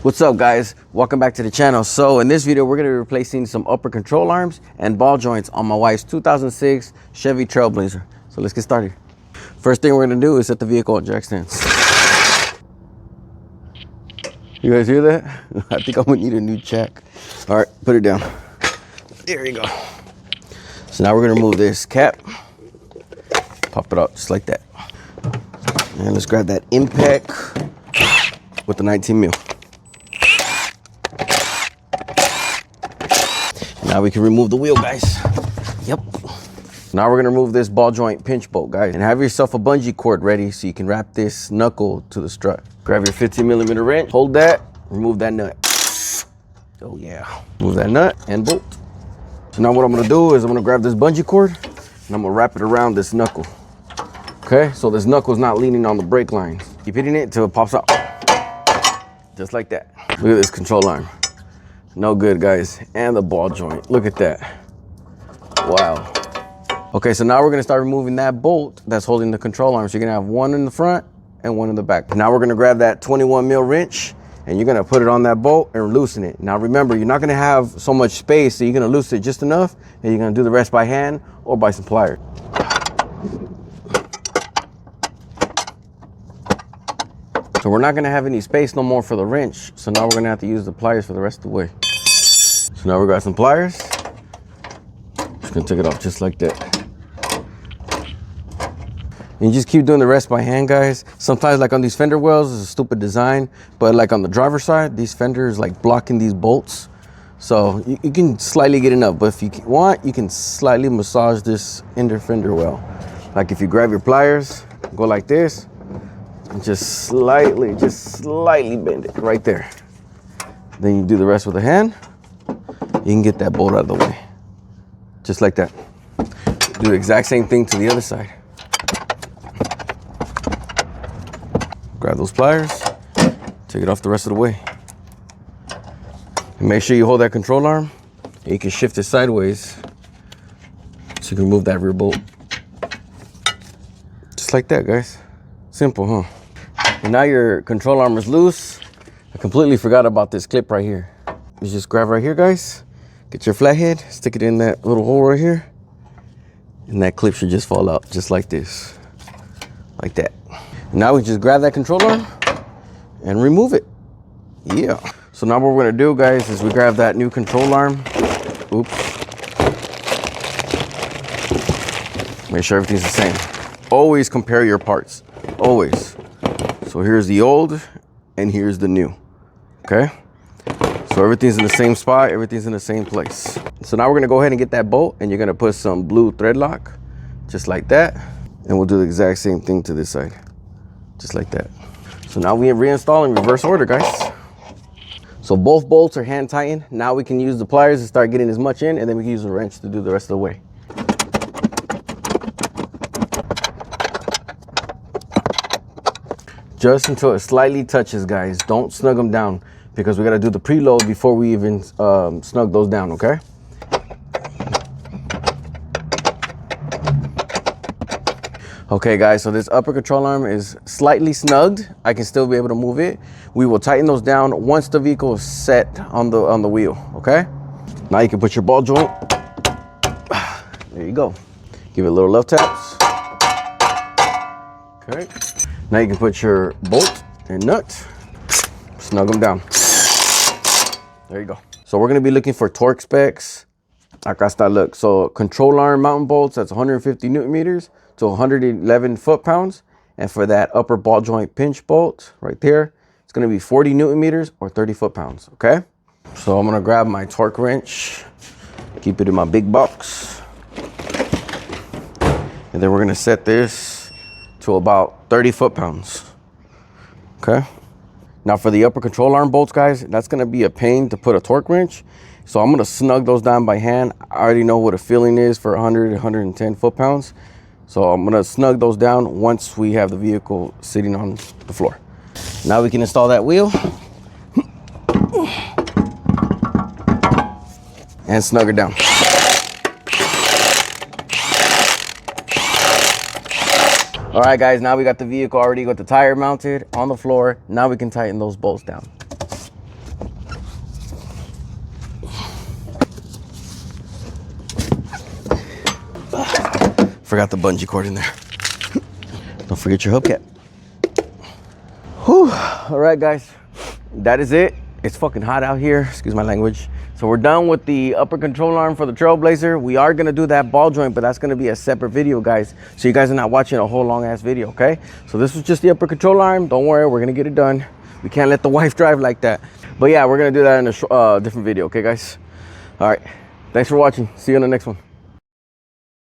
What's up, guys? Welcome back to the channel. So in this video, we're going to be replacing some upper control arms and ball joints on my wife's 2006 Chevy Trailblazer. So let's get started. First thing we're going to do is set the vehicle on jack stands. You guys hear that? I think I'm going to need a new jack. All right, put it down. There you go. So now we're going to remove this cap. Pop it out just like that. And let's grab that impact with the 19 mil. Now we can remove the wheel, guys. Yep. Now we're gonna remove this ball joint pinch bolt, guys. And have yourself a bungee cord ready so you can wrap this knuckle to the strut. Grab your 15mm wrench, hold that, remove that nut. Oh yeah. Move that nut and bolt. So now what I'm gonna do is I'm gonna grab this bungee cord and I'm gonna wrap it around this knuckle. Okay, so this knuckle is not leaning on the brake lines. Keep hitting it until it pops out. Just like that. Look at this control arm. No good, guys. And the ball joint. Look at that. Wow. Okay, so now we're gonna start removing that bolt that's holding the control arm. So you're gonna have one in the front and one in the back. Now we're gonna grab that 21mm wrench and you're gonna put it on that bolt and loosen it. Now remember, you're not gonna have so much space, so you're gonna loosen it just enough and you're gonna do the rest by hand or by some pliers. So we're not gonna have any space no more for the wrench. So now we're gonna have to use the pliers for the rest of the way. So now we got some pliers. Just gonna take it off just like that. And you just keep doing the rest by hand, guys. Sometimes like on these fender wells, it's a stupid design, but like on the driver's side, these fenders like blocking these bolts. So you can slightly get enough, but if you want, you can slightly massage this inner fender well. Like if you grab your pliers, go like this, and just slightly bend it right there. Then you do the rest with a hand. You can get that bolt out of the way. Just like that. Do the exact same thing to the other side. Grab those pliers, take it off the rest of the way. And make sure you hold that control arm and you can shift it sideways so you can remove that rear bolt. Just like that, guys. Simple, huh? And now your control arm is loose. I completely forgot about this clip right here. You just grab right here, guys. Get your flathead, stick it in that little hole right here. And that clip should just fall out just like this. Like that. Now we just grab that control arm and remove it. Yeah. So now what we're gonna do, guys, is we grab that new control arm. Oops. Make sure everything's the same. Always compare your parts, always. So here's the old and here's the new, okay? So everything's in the same spot, everything's in the same place. So now we're gonna go ahead and get that bolt and you're gonna put some blue thread lock, just like that. And we'll do the exact same thing to this side, just like that. So now we reinstall in reverse order, guys. So both bolts are hand tightened. Now we can use the pliers to start getting as much in and then we can use the wrench to do the rest of the way. Just until it slightly touches, guys. Don't snug them down because we got to do the preload before we even snug those down, okay? Okay, guys, so this upper control arm is slightly snugged. I can still be able to move it. We will tighten those down once the vehicle is set on the wheel, okay? Now you can put your ball joint. There you go. Give it a little love taps. Okay. Now you can put your bolt and nut, snug them down. There you go. So we're gonna be looking for torque specs. Acá está, look. So control arm mountain bolts, that's 150 Newton meters to 111 foot-pounds. And for that upper ball joint pinch bolt right there, it's gonna be 40 Newton meters or 30 foot-pounds, okay? So I'm gonna grab my torque wrench, keep it in my big box. And then we're gonna set this to about 30 foot-pounds, okay? Now for the upper control arm bolts, guys, that's gonna be a pain to put a torque wrench. So I'm gonna snug those down by hand. I already know what a feeling is for 100, 110 foot-pounds. So I'm gonna snug those down once we have the vehicle sitting on the floor. Now we can install that wheel and snug it down. All right, guys, now we got the vehicle already got the tire mounted on the floor. Now we can tighten those bolts down. Forgot the bungee cord in there. Don't forget your hubcap. Whew. All right, guys, that is it. It's fucking hot out here, excuse my language. So we're done with the upper control arm for the Trailblazer. We are gonna do that ball joint, but that's gonna be a separate video, guys. So you guys are not watching a whole long ass video, okay? So this was just the upper control arm. Don't worry, we're gonna get it done. We can't let the wife drive like that. But yeah, we're gonna do that in a different video, okay, guys? All right, thanks for watching. See you in the next one.